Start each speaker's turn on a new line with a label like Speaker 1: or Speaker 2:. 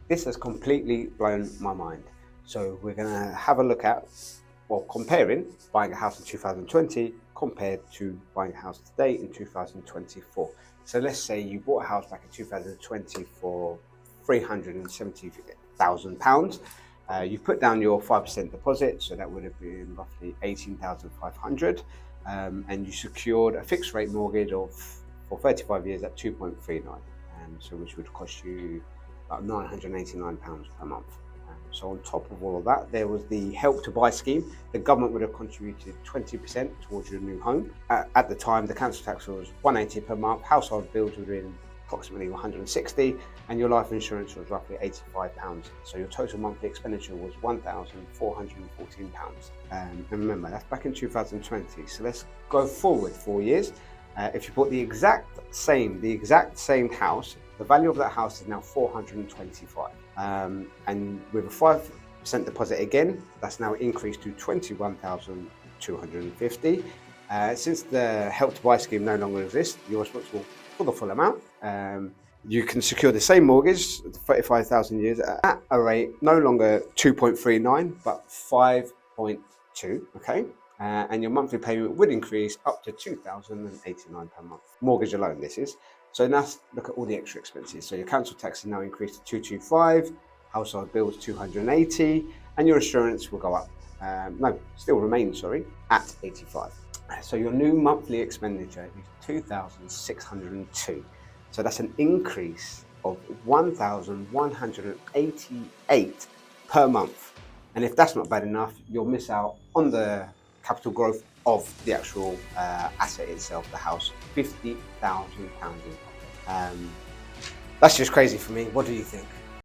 Speaker 1: This has completely blown my mind. So we're going to have a look at, well, comparing buying a house in 2020 compared to buying a house today in 2024. So let's say you bought a house back in 2020 for £370,000. You put down your 5% deposit, so that would have been roughly 18,500, and you secured a fixed rate mortgage for 35 years at 2.39, so which would cost you about £989 per month. So on top of all of that, there was the Help to Buy scheme. The government would have contributed 20% towards your new home. At the time, the council tax was £180 per month, household bills would have been approximately £160, and your life insurance was roughly £85. So your total monthly expenditure was £1,414. And remember, that's back in 2020. So let's go forward 4 years. If you bought the exact same house, the value of that house is now £425. And with a 5% deposit again, that's now increased to £21,250. Since the Help to Buy scheme no longer exists, you're responsible for the full amount. You can secure the same mortgage, 35,000 years, at a rate no longer 2.39 but 5.2. Okay. And your monthly payment would increase up to £2,089 per month. Mortgage alone, this is. So now look at all the extra expenses. So your council tax is now increased to 225, household bills 280, and your insurance will go up. Still remains, at 85. So your new monthly expenditure is 2,602. So that's an increase of 1,188 per month. And if that's not bad enough, you'll miss out on the capital growth of the actual asset itself, the house, £50,000 in profit. That's just crazy for me. What do you think?